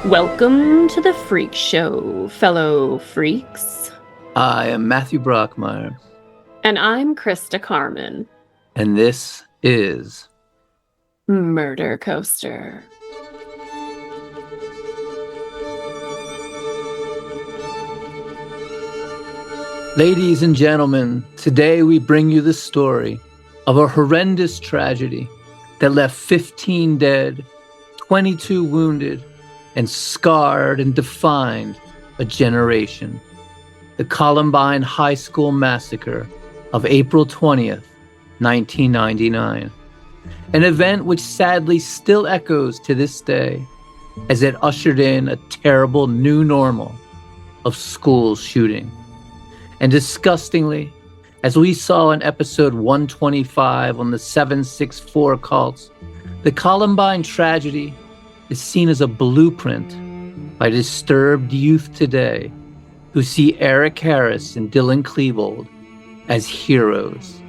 Welcome to the Freak Show, fellow freaks. I am Matthew Brockmeyer. And I'm Christa Carmen. And this is Murder Coaster. Ladies and gentlemen, today we bring you the story of a horrendous tragedy that left 15 dead, 22 wounded, and scarred and defined a generation. The Columbine High School Massacre of April 20th, 1999. An event which sadly still echoes to this day as it ushered in a terrible new normal of school shooting. And disgustingly, as we saw in episode 125 on the 764 cults, the Columbine tragedy is seen as a blueprint by disturbed youth today who see Eric Harris and Dylan Klebold as heroes.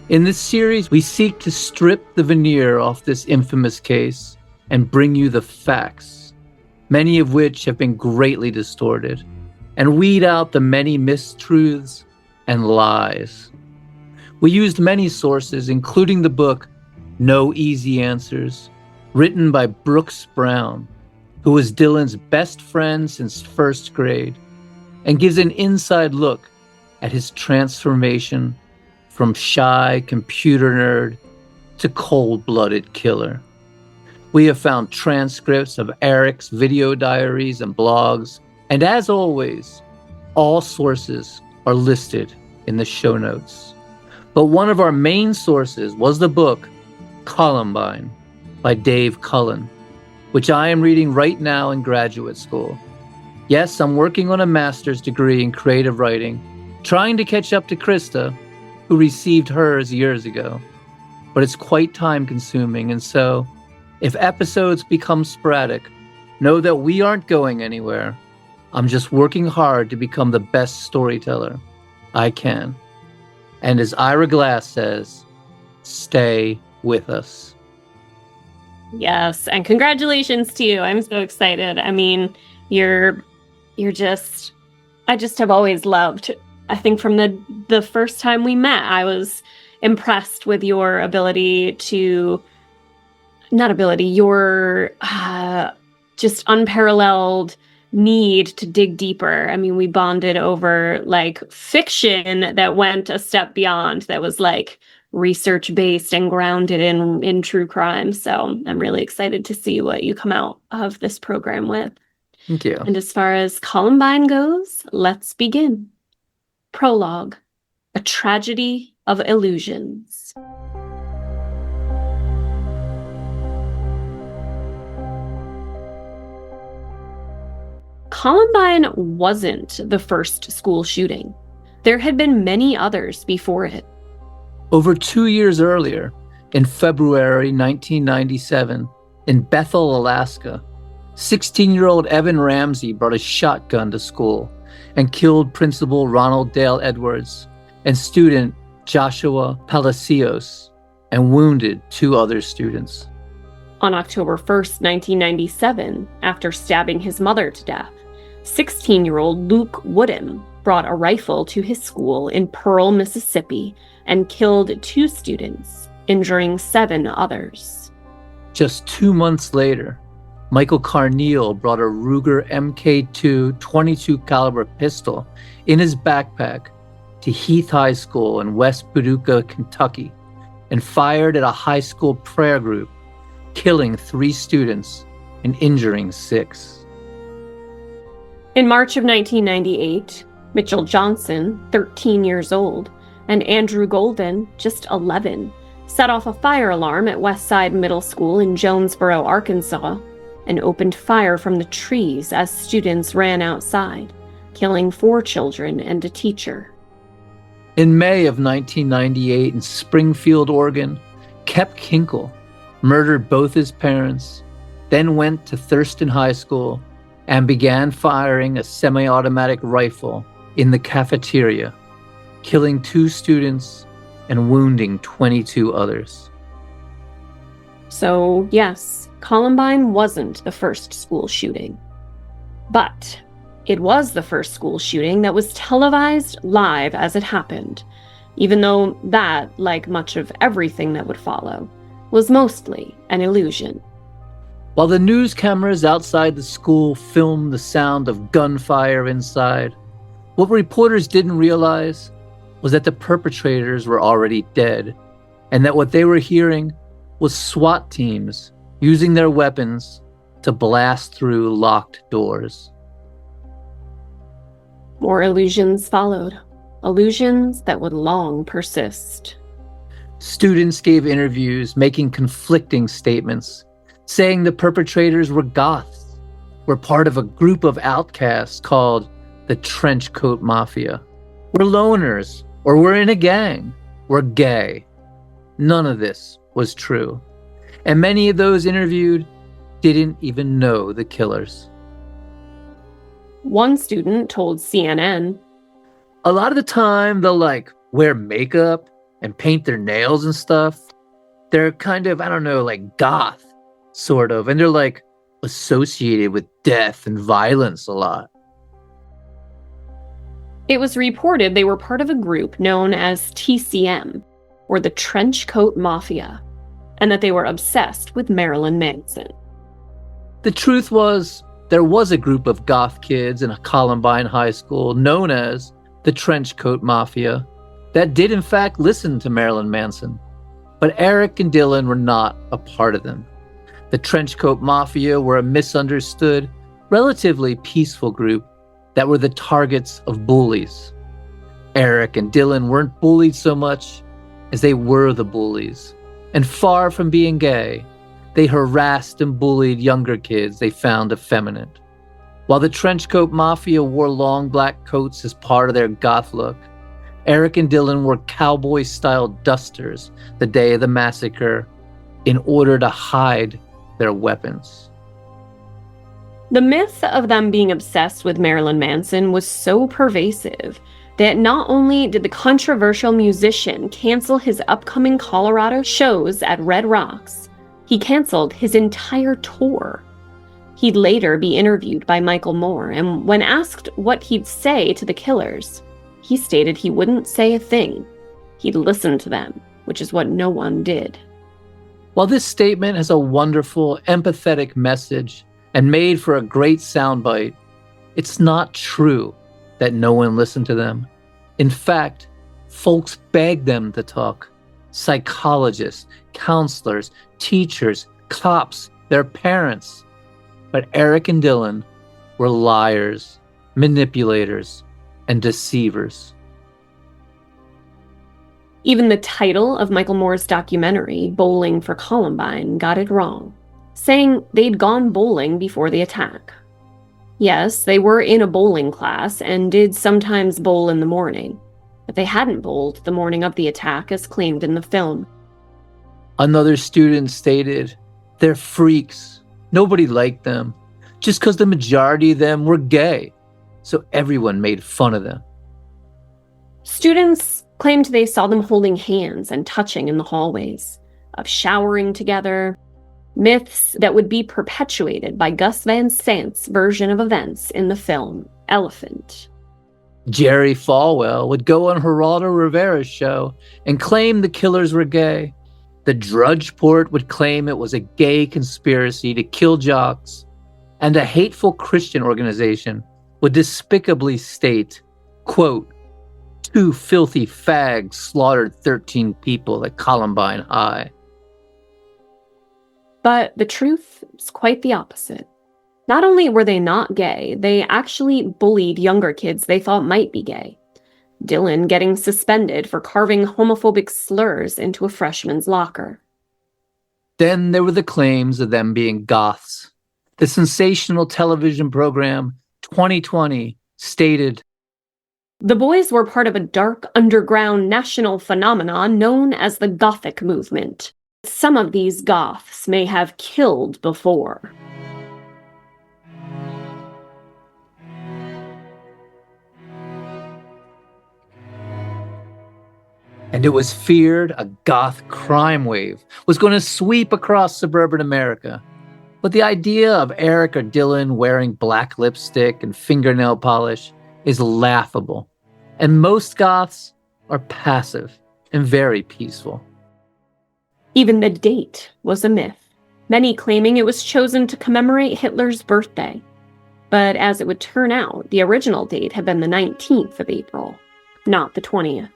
In this series, we seek to strip the veneer off this infamous case and bring you the facts, many of which have been greatly distorted, and weed out the many mistruths and lies. We used many sources, including the book No Easy Answers, written by Brooks Brown, who was Dylan's best friend since first grade, and gives an inside look at his transformation from shy computer nerd to cold-blooded killer. We have found transcripts of Eric's video diaries and blogs, and as always, all sources are listed in the show notes. But one of our main sources was the book Columbine by Dave Cullen, which I am reading right now in graduate school. Yes, I'm working on a master's degree in creative writing, trying to catch up to Christa, who received hers years ago. But it's quite time-consuming, and so, if episodes become sporadic, know that we aren't going anywhere. I'm just working hard to become the best storyteller I can. And as Ira Glass says, stay with us. Yes, and congratulations to you. I'm so excited. I mean, I just have always loved, I think from the first time we met, I was impressed with your your just unparalleled need to dig deeper. I mean, we bonded over like fiction that went a step beyond, that was like research-based and grounded in true crime. So I'm really excited to see what you come out of this program with. Thank you. And as far as Columbine goes, let's begin. Prologue, a tragedy of illusions. Columbine wasn't the first school shooting. There had been many others before it. Over 2 years earlier, in February 1997, in Bethel, Alaska, 16-year-old Evan Ramsey brought a shotgun to school and killed Principal Ronald Dale Edwards and student Joshua Palacios, and wounded 2 other students. On October 1st, 1997, after stabbing his mother to death, 16-year-old Luke Woodham brought a rifle to his school in Pearl, Mississippi, and killed 2 students, injuring 7 others. Just 2 months later, Michael Carneal brought a Ruger Mk2 .22 caliber pistol in his backpack to Heath High School in West Paducah, Kentucky, and fired at a high school prayer group, killing 3 students and injuring 6. In March of 1998, Mitchell Johnson, 13 years old, and Andrew Golden, just 11, set off a fire alarm at Westside Middle School in Jonesboro, Arkansas, and opened fire from the trees as students ran outside, killing 4 children and a teacher. In May of 1998 in Springfield, Oregon, Kep Kinkle murdered both his parents, then went to Thurston High School and began firing a semi-automatic rifle in the cafeteria, killing 2 students and wounding 22 others. So, yes, Columbine wasn't the first school shooting. But it was the first school shooting that was televised live as it happened, even though that, like much of everything that would follow, was mostly an illusion. While the news cameras outside the school filmed the sound of gunfire inside, what reporters didn't realize was that the perpetrators were already dead, and that what they were hearing was SWAT teams using their weapons to blast through locked doors. More illusions followed, illusions that would long persist. Students gave interviews making conflicting statements, saying the perpetrators were goths, were part of a group of outcasts called the Trenchcoat Mafia, were loners, or were in a gang, were gay. None of this was true, and many of those interviewed didn't even know the killers. One student told CNN, "A lot of the time they'll wear makeup and paint their nails and stuff. They're kind of, goth, sort of, and they're associated with death and violence a lot." It was reported they were part of a group known as TCM, or the Trenchcoat Mafia, and that they were obsessed with Marilyn Manson. The truth was, there was a group of goth kids in a Columbine high school known as the Trenchcoat Mafia that did in fact listen to Marilyn Manson, but Eric and Dylan were not a part of them. The Trenchcoat Mafia were a misunderstood, relatively peaceful group that were the targets of bullies. Eric and Dylan weren't bullied so much as they were the bullies, and far from being gay, they harassed and bullied younger kids they found effeminate. While the Trenchcoat Mafia wore long black coats as part of their goth look, Eric and Dylan wore cowboy-style dusters the day of the massacre in order to hide their weapons. The myth of them being obsessed with Marilyn Manson was so pervasive that not only did the controversial musician cancel his upcoming Colorado shows at Red Rocks, he canceled his entire tour. He'd later be interviewed by Michael Moore, and when asked what he'd say to the killers, he stated he wouldn't say a thing. He'd listen to them, which is what no one did. While this statement has a wonderful, empathetic message and made for a great soundbite, it's not true that no one listened to them. In fact, folks begged them to talk. Psychologists, counselors, teachers, cops, their parents. But Eric and Dylan were liars, manipulators, and deceivers. Even the title of Michael Moore's documentary, Bowling for Columbine, got it wrong, saying they'd gone bowling before the attack. Yes, they were in a bowling class and did sometimes bowl in the morning, but they hadn't bowled the morning of the attack as claimed in the film. Another student stated, "They're freaks. Nobody liked them, just because the majority of them were gay, so everyone made fun of them." Students claimed they saw them holding hands and touching in the hallways, of showering together, myths that would be perpetuated by Gus Van Sant's version of events in the film Elephant. Jerry Falwell would go on Geraldo Rivera's show and claim the killers were gay. The Drudgeport would claim it was a gay conspiracy to kill jocks, and a hateful Christian organization would despicably state, quote, "Two filthy fags slaughtered 13 people at Columbine High." But the truth is quite the opposite. Not only were they not gay, they actually bullied younger kids they thought might be gay. Dylan getting suspended for carving homophobic slurs into a freshman's locker. Then there were the claims of them being goths. The sensational television program 2020 stated, "The boys were part of a dark underground national phenomenon known as the Gothic movement. Some of these goths may have killed before." And it was feared a goth crime wave was going to sweep across suburban America. But the idea of Eric or Dylan wearing black lipstick and fingernail polish is laughable. And most goths are passive and very peaceful. Even the date was a myth, many claiming it was chosen to commemorate Hitler's birthday. But as it would turn out, the original date had been the 19th of April, not the 20th.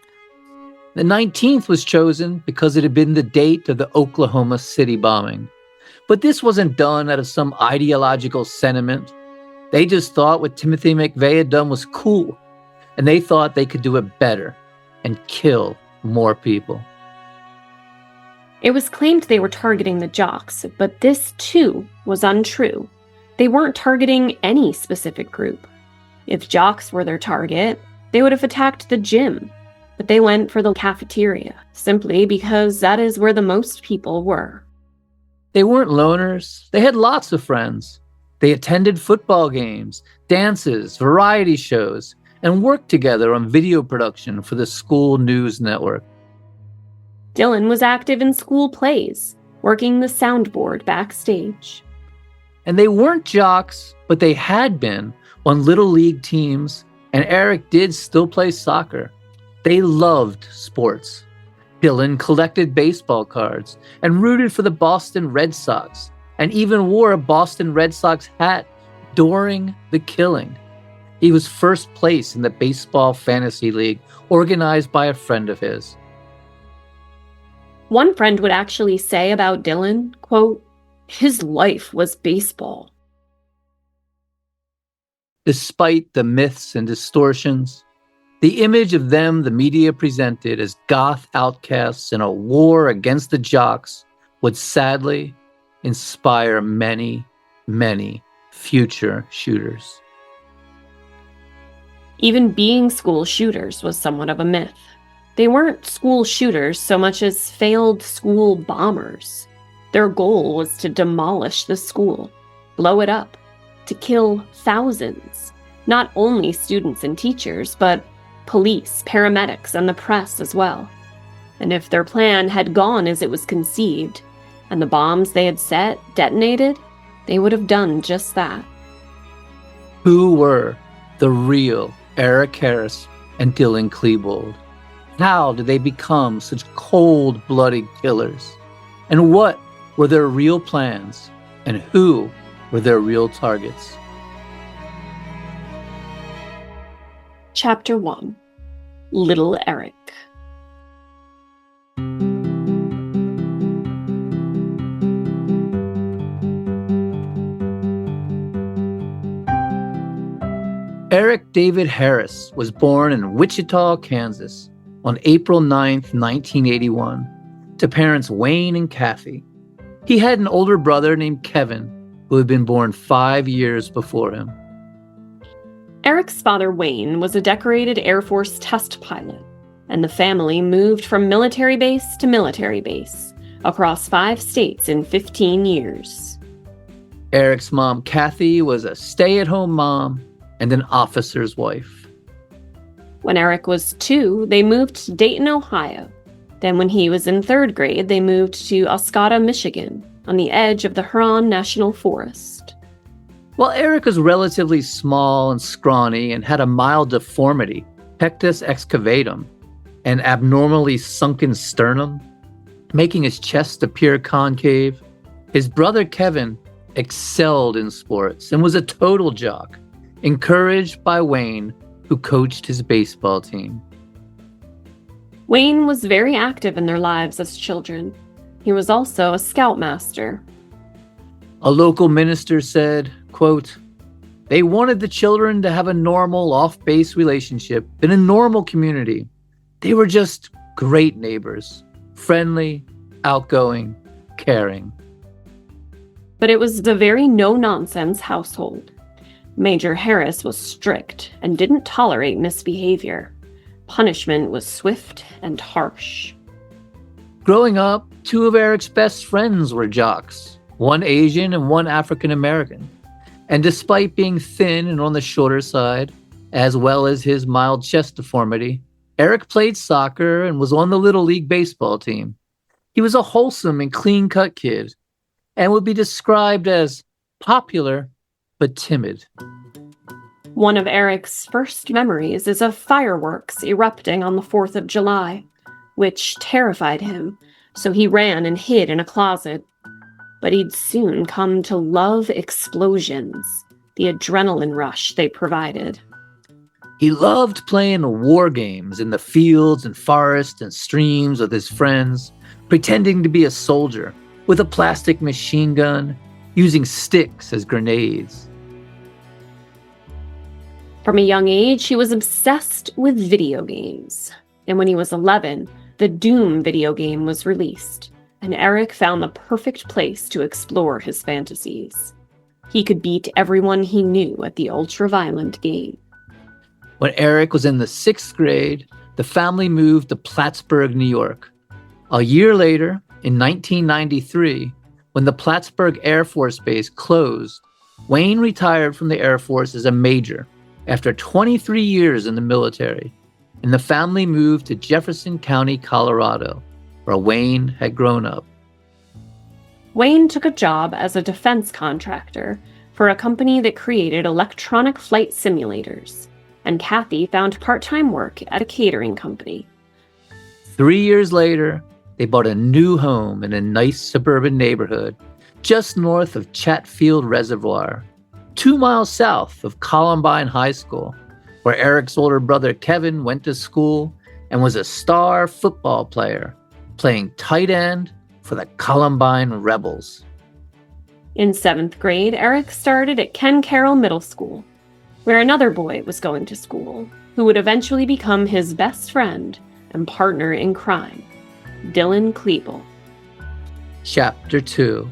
The 19th was chosen because it had been the date of the Oklahoma City bombing. But this wasn't done out of some ideological sentiment. They just thought what Timothy McVeigh had done was cool, and they thought they could do it better and kill more people. It was claimed they were targeting the jocks, but this, too, was untrue. They weren't targeting any specific group. If jocks were their target, they would have attacked the gym, but they went for the cafeteria, simply because that is where the most people were. They weren't loners. They had lots of friends. They attended football games, dances, variety shows, and worked together on video production for the school news network. Dylan was active in school plays, working the soundboard backstage. And they weren't jocks, but they had been on little league teams, and Eric did still play soccer. They loved sports. Dylan collected baseball cards and rooted for the Boston Red Sox, and even wore a Boston Red Sox hat during the killing. He was first place in the Baseball Fantasy League, organized by a friend of his. One friend would actually say about Dylan, quote, "His life was baseball." Despite the myths and distortions, the image of them the media presented as goth outcasts in a war against the jocks would sadly inspire many, many future shooters. Even being school shooters was somewhat of a myth. They weren't school shooters so much as failed school bombers. Their goal was to demolish the school, blow it up, to kill thousands, not only students and teachers, but police, paramedics, and the press as well. And if their plan had gone as it was conceived, and the bombs they had set detonated, they would have done just that. Who were the real Eric Harris and Dylan Klebold? How did they become such cold-blooded killers? And what were their real plans? And who were their real targets? Chapter 1. Little Eric. Eric David Harris was born in Wichita, Kansas on April 9th, 1981, to parents Wayne and Kathy. He had an older brother named Kevin, who had been born 5 years before him. Eric's father, Wayne, was a decorated Air Force test pilot, and the family moved from military base to military base across 5 states in 15 years. Eric's mom, Kathy, was a stay-at-home mom and an officer's wife. When Eric was 2, they moved to Dayton, Ohio. Then when he was in 3rd grade, they moved to Oscoda, Michigan, on the edge of the Huron National Forest. While Eric was relatively small and scrawny and had a mild deformity, pectus excavatum, an abnormally sunken sternum, making his chest appear concave, his brother Kevin excelled in sports and was a total jock, encouraged by Wayne, who coached his baseball team. Wayne was very active in their lives as children. He was also a scoutmaster. A local minister said, quote, "They wanted the children to have a normal off-base relationship in a normal community. They were just great neighbors, friendly, outgoing, caring." But it was a very no-nonsense household. Major Harris was strict and didn't tolerate misbehavior. Punishment was swift and harsh. Growing up, 2 of Eric's best friends were jocks, one Asian and one African American. And despite being thin and on the shorter side, as well as his mild chest deformity, Eric played soccer and was on the Little League baseball team. He was a wholesome and clean-cut kid. and would be described as popular but timid. One of Eric's first memories is of fireworks erupting on the 4th of July, which terrified him, so he ran and hid in a closet. But he'd soon come to love explosions, the adrenaline rush they provided. He loved playing war games in the fields and forests and streams with his friends, pretending to be a soldier with a plastic machine gun, using sticks as grenades. From a young age, he was obsessed with video games. And when he was 11, the Doom video game was released, and Eric found the perfect place to explore his fantasies. He could beat everyone he knew at the ultra-violent game. When Eric was in the 6th grade, the family moved to Plattsburgh, New York. A year later, in 1993, when the Plattsburgh Air Force Base closed, Wayne retired from the Air Force as a major after 23 years in the military, and the family moved to Jefferson County, Colorado, where Wayne had grown up. Wayne took a job as a defense contractor for a company that created electronic flight simulators, and Kathy found part-time work at a catering company. 3 years later, they bought a new home in a nice suburban neighborhood just north of Chatfield Reservoir, 2 miles south of Columbine High School, where Eric's older brother Kevin went to school and was a star football player, playing tight end for the Columbine Rebels. In 7th grade, Eric started at Ken Carroll Middle School, where another boy was going to school, who would eventually become his best friend and partner in crime, Dylan Klebold. Chapter 2.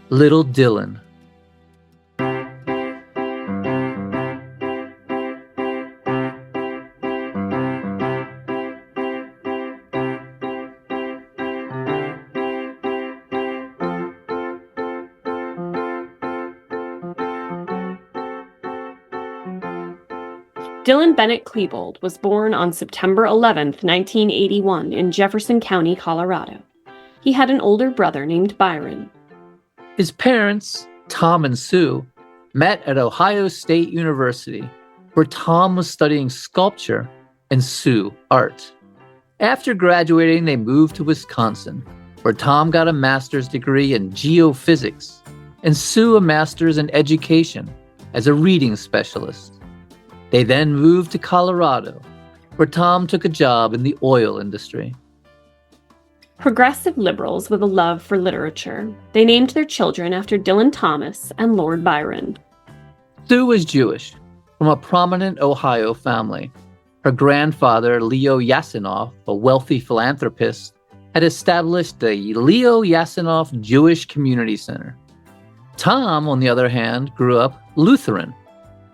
Little Dylan. Dylan Bennett Klebold was born on September 11, 1981 in Jefferson County, Colorado. He had an older brother named Byron. His parents, Tom and Sue, met at Ohio State University, where Tom was studying sculpture and Sue art. After graduating, they moved to Wisconsin, where Tom got a master's degree in geophysics and Sue a master's in education as a reading specialist. They then moved to Colorado, where Tom took a job in the oil industry. Progressive liberals with a love for literature, they named their children after Dylan Thomas and Lord Byron. Sue was Jewish, from a prominent Ohio family. Her grandfather, Leo Yasinoff, a wealthy philanthropist, had established the Leo Yasinoff Jewish Community Center. Tom, on the other hand, grew up Lutheran,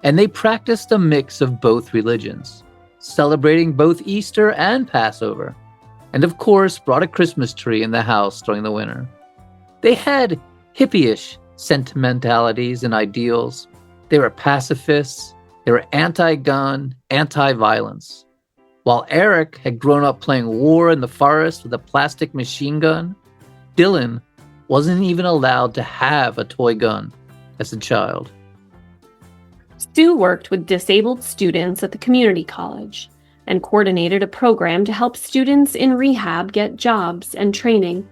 and they practiced a mix of both religions, celebrating both Easter and Passover, and of course brought a Christmas tree in the house during the winter. They had hippie-ish sentimentalities and ideals. They were pacifists. They were anti-gun, anti-violence. While Eric had grown up playing war in the forest with a plastic machine gun, Dylan wasn't even allowed to have a toy gun as a child. Sue worked with disabled students at the community college and coordinated a program to help students in rehab get jobs and training.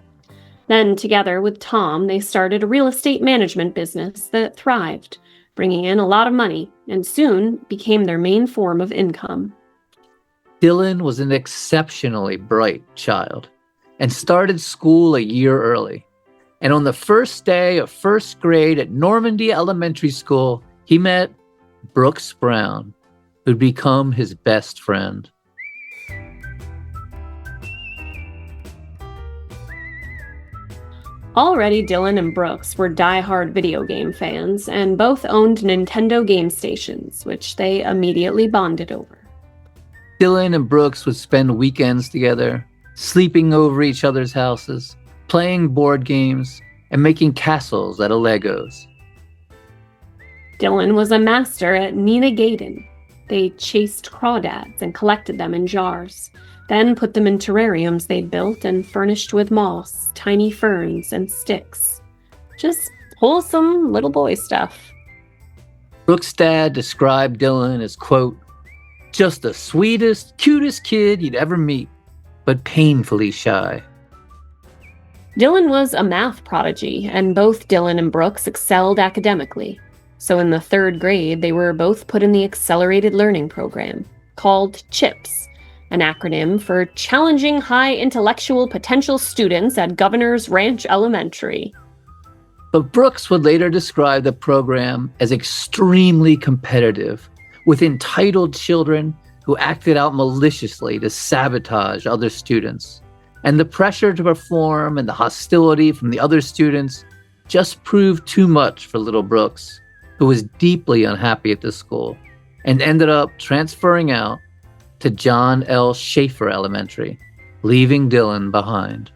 Then, together with Tom, they started a real estate management business that thrived, bringing in a lot of money, and soon became their main form of income. Dylan was an exceptionally bright child and started school a year early. And on the first day of first grade at Normandy Elementary School, he met Brooks Brown, who'd become his best friend. Already, Dylan and Brooks were die-hard video game fans, and both owned Nintendo game stations, which they immediately bonded over. Dylan and Brooks would spend weekends together, sleeping over each other's houses, playing board games, and making castles out of Legos. Dylan was a master at Nina Gaiden. They chased crawdads and collected them in jars, then put them in terrariums they'd built and furnished with moss, tiny ferns, and sticks. Just wholesome little boy stuff. Brooks' dad described Dylan as, quote, just the sweetest, cutest kid you'd ever meet, but painfully shy. Dylan was a math prodigy, and both Dylan and Brooks excelled academically. So in the 3rd grade, they were both put in the Accelerated Learning Program, called CHIPS, an acronym for Challenging High Intellectual Potential Students at Governor's Ranch Elementary. But Brooks would later describe the program as extremely competitive, with entitled children who acted out maliciously to sabotage other students. And the pressure to perform and the hostility from the other students just proved too much for little Brooks, who was deeply unhappy at the school and ended up transferring out to John L. Schaefer Elementary, leaving Dylan behind.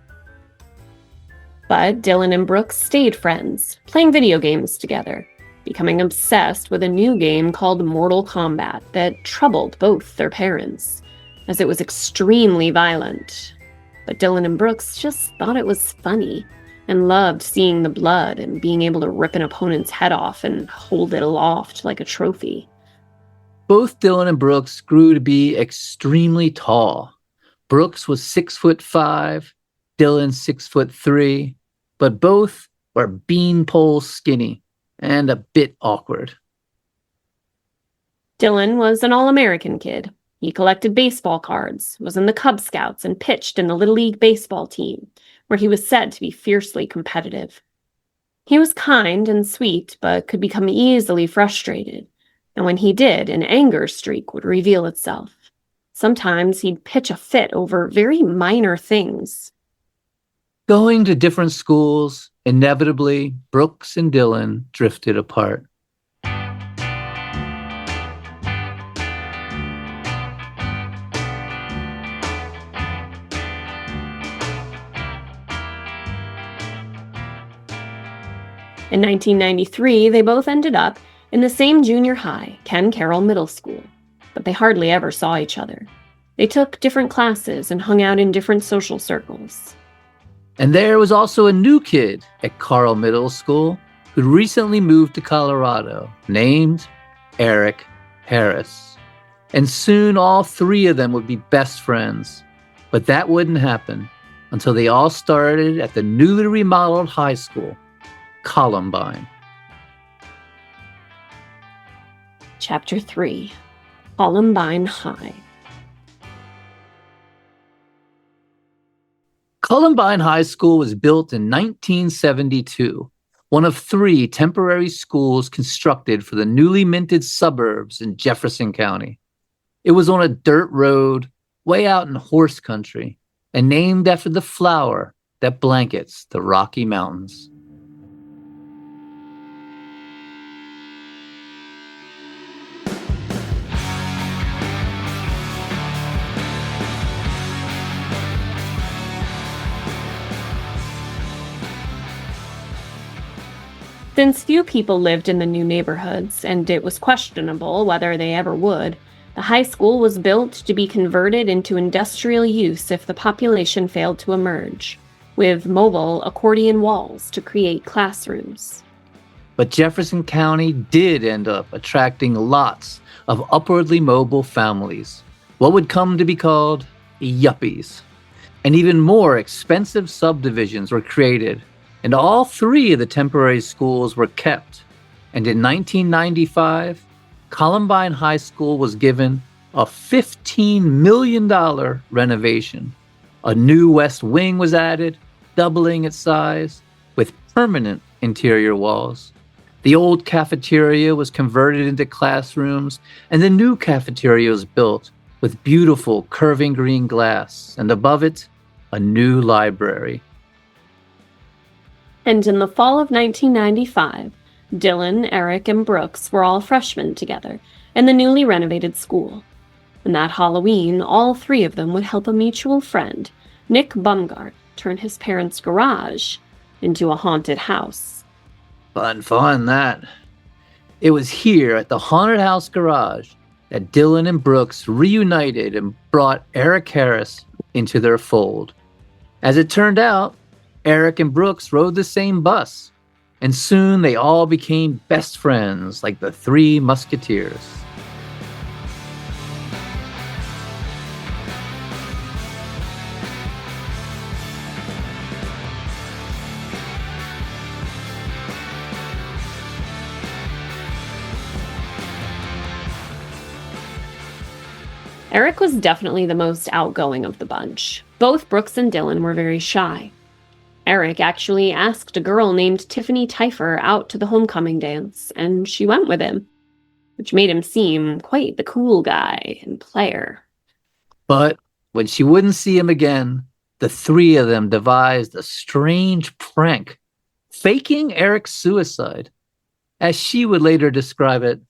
But Dylan and Brooks stayed friends, playing video games together, becoming obsessed with a new game called Mortal Kombat that troubled both their parents, as it was extremely violent. But Dylan and Brooks just thought it was funny and loved seeing the blood and being able to rip an opponent's head off and hold it aloft like a trophy. Both Dylan and Brooks grew to be extremely tall. Brooks was 6'5", Dylan 6'3", but both were beanpole skinny and a bit awkward. Dylan was an all-American kid. He collected baseball cards, was in the Cub Scouts, and pitched in the Little League baseball team, where he was said to be fiercely competitive. He was kind and sweet, but could become easily frustrated, and when he did, an anger streak would reveal itself. Sometimes he'd pitch a fit over very minor things. Going to different schools, inevitably, Brooks and Dylan drifted apart. In 1993, they both ended up in the same junior high, Ken Carroll Middle School, but they hardly ever saw each other. They took different classes and hung out in different social circles. And there was also a new kid at Carroll Middle School who'd recently moved to Colorado, named Eric Harris. And soon all 3 of them would be best friends. But that wouldn't happen until they all started at the newly remodeled high school, Columbine. Chapter 3, Columbine High. Columbine High School was built in 1972, one of 3 temporary schools constructed for the newly minted suburbs in Jefferson County. It was on a dirt road way out in horse country and named after the flower that blankets the Rocky Mountains. Since few people lived in the new neighborhoods, and it was questionable whether they ever would, the high school was built to be converted into industrial use if the population failed to emerge, with mobile accordion walls to create classrooms. But Jefferson County did end up attracting lots of upwardly mobile families, what would come to be called yuppies. And even more expensive subdivisions were created, and all 3 of the temporary schools were kept. And in 1995, Columbine High School was given a $15 million renovation. A new west wing was added, doubling its size, with permanent interior walls. The old cafeteria was converted into classrooms, and the new cafeteria was built with beautiful curving green glass, and above it, a new library. And in the fall of 1995, Dylan, Eric, and Brooks were all freshmen together in the newly renovated school. And that Halloween, all 3 of them would help a mutual friend, Nick Bumgart, turn his parents' garage into a haunted house. Fun, that. It was here at the haunted house garage that Dylan and Brooks reunited and brought Eric Harris into their fold. As it turned out, Eric and Brooks rode the same bus, and soon they all became best friends like the Three Musketeers. Eric was definitely the most outgoing of the bunch. Both Brooks and Dylan were very shy. Eric actually asked a girl named Tiffany Teifer out to the homecoming dance, and she went with him, which made him seem quite the cool guy and player. But when she wouldn't see him again, the three of them devised a strange prank, faking Eric's suicide. As she would later describe it,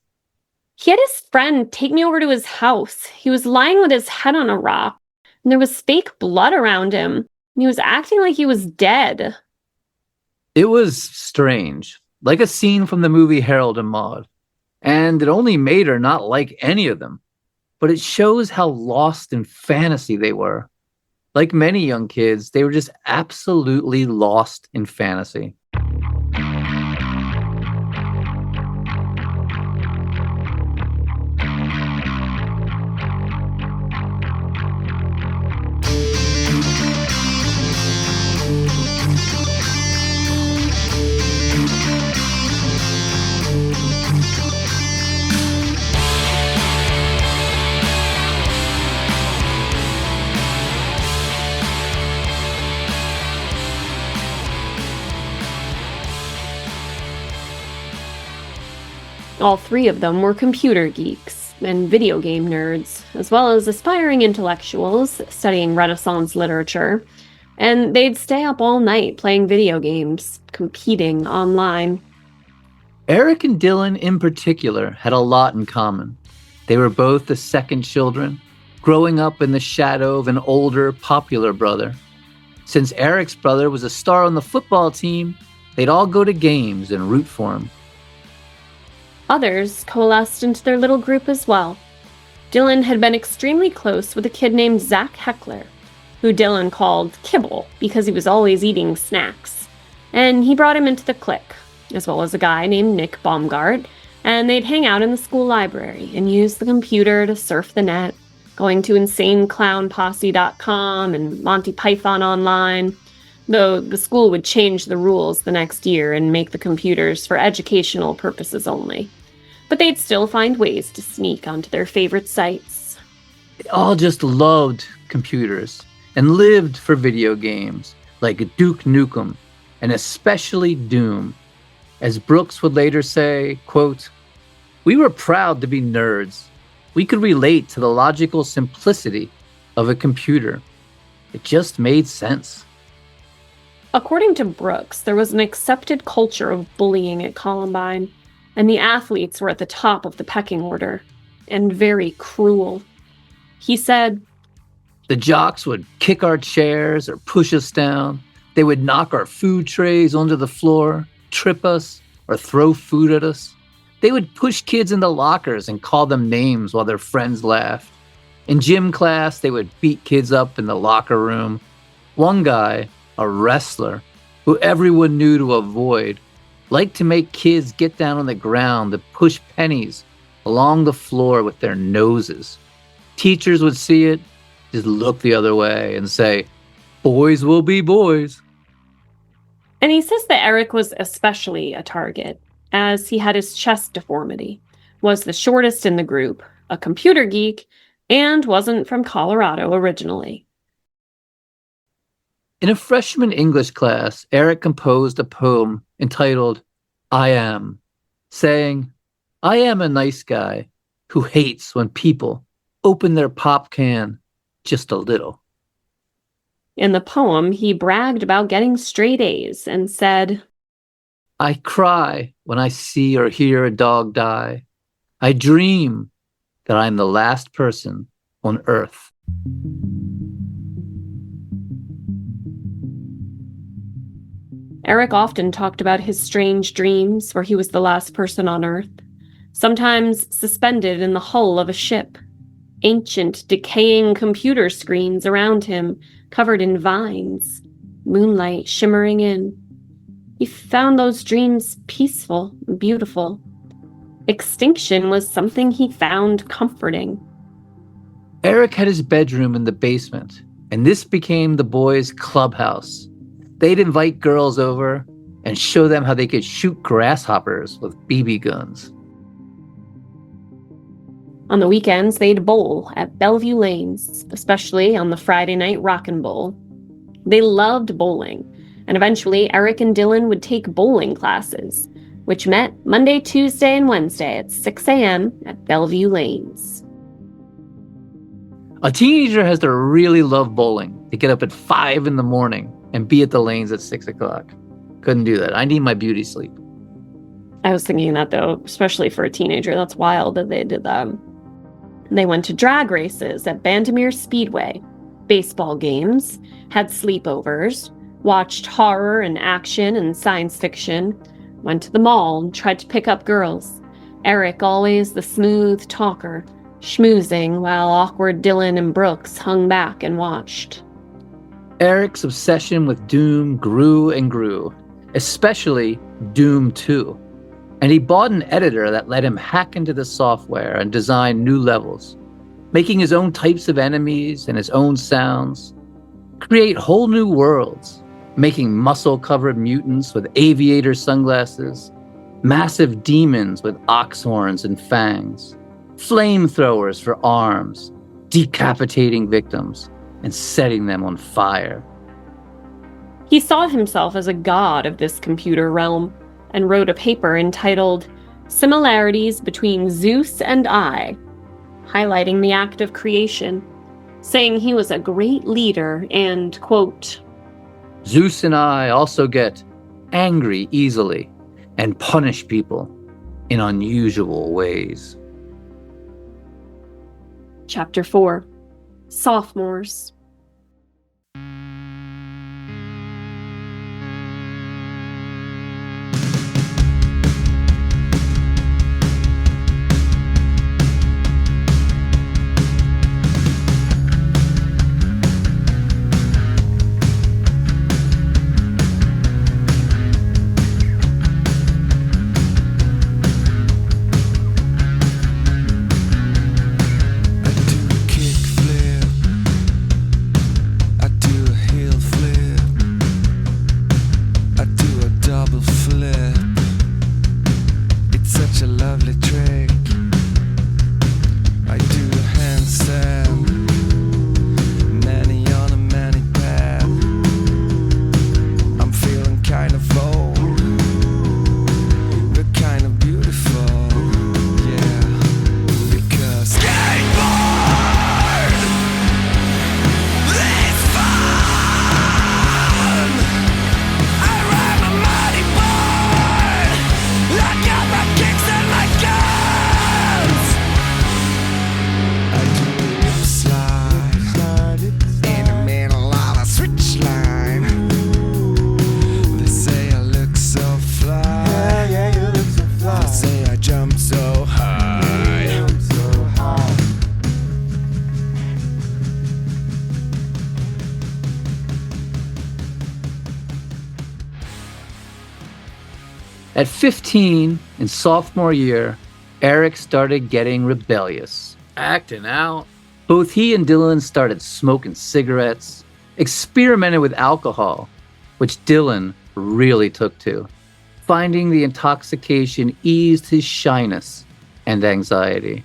he had his friend take me over to his house. He was lying with his head on a rock, and there was fake blood around him, and he was acting like he was dead. It was strange, like a scene from the movie Harold and Maude, and it only made her not like any of them. But it shows how lost in fantasy they were. Like many young kids, they were just absolutely lost in fantasy. All three of them were computer geeks and video game nerds, as well as aspiring intellectuals studying Renaissance literature, and they'd stay up all night playing video games, competing online. Eric and Dylan in particular had a lot in common. They were both the second children, growing up in the shadow of an older, popular brother. Since Eric's brother was a star on the football team, they'd all go to games and root for him. Others coalesced into their little group as well. Dylan had been extremely close with a kid named Zach Heckler, who Dylan called Kibble because he was always eating snacks. And he brought him into the clique, as well as a guy named Nick Baumgart, and they'd hang out in the school library and use the computer to surf the net, going to insaneclownposse.com and Monty Python online, though the school would change the rules the next year and make the computers for educational purposes only. But they'd still find ways to sneak onto their favorite sites. They all just loved computers and lived for video games like Duke Nukem and especially Doom. As Brooks would later say, quote, "We were proud to be nerds. We could relate to the logical simplicity of a computer. It just made sense." According to Brooks, there was an accepted culture of bullying at Columbine, and the athletes were at the top of the pecking order, and very cruel. He said, "The jocks would kick our chairs or push us down. They would knock our food trays onto the floor, trip us, or throw food at us. They would push kids into lockers and call them names while their friends laughed. In gym class, they would beat kids up in the locker room. One guy, a wrestler, who everyone knew to avoid, liked to make kids get down on the ground to push pennies along the floor with their noses. Teachers would see it, just look the other way and say, 'Boys will be boys.'" and he says that Eric was especially a target, as he had his chest deformity, was the shortest in the group, a computer geek, and wasn't from Colorado originally. In a freshman English class, Eric composed a poem entitled "I Am," saying, "I am a nice guy who hates when people open their pop can just a little." In the poem, he bragged about getting straight A's and said, "I cry when I see or hear a dog die. I dream that I'm the last person on earth." Eric often talked about his strange dreams where he was the last person on Earth, sometimes suspended in the hull of a ship, ancient, decaying computer screens around him covered in vines, moonlight shimmering in. He found those dreams peaceful and beautiful. Extinction was something he found comforting. Eric had his bedroom in the basement, and this became the boys' clubhouse. They'd invite girls over and show them how they could shoot grasshoppers with BB guns. On the weekends, they'd bowl at Bellevue Lanes, especially on the Friday night Rockin' Bowl. They loved bowling, and eventually Eric and Dylan would take bowling classes, which met Monday, Tuesday, and Wednesday at 6 a.m. at Bellevue Lanes. A teenager has to really love bowling to get up at 5 in the morning and be at the lanes at 6 o'clock. Couldn't do that. I need my beauty sleep. I was thinking that, though, especially for a teenager. That's wild that they did that. They went to drag races at Bandimere Speedway, baseball games, had sleepovers, watched horror and action and science fiction, went to the mall and tried to pick up girls. Eric, always the smooth talker, schmoozing while awkward Dylan and Brooks hung back and watched. Eric's obsession with Doom grew and grew, especially Doom 2. And he bought an editor that let him hack into the software and design new levels, making his own types of enemies and his own sounds, create whole new worlds, making muscle-covered mutants with aviator sunglasses, massive demons with ox horns and fangs, flamethrowers for arms, decapitating victims, and setting them on fire. He saw himself as a god of this computer realm, and wrote a paper entitled Similarities Between Zeus and I, highlighting the act of creation, saying he was a great leader and, quote, Zeus and I also get angry easily and punish people in unusual ways. Chapter 4, Sophomores. At 15, in sophomore year, Eric started getting rebellious, acting out. Both he and Dylan started smoking cigarettes, experimented with alcohol, which Dylan really took to, finding the intoxication eased his shyness and anxiety.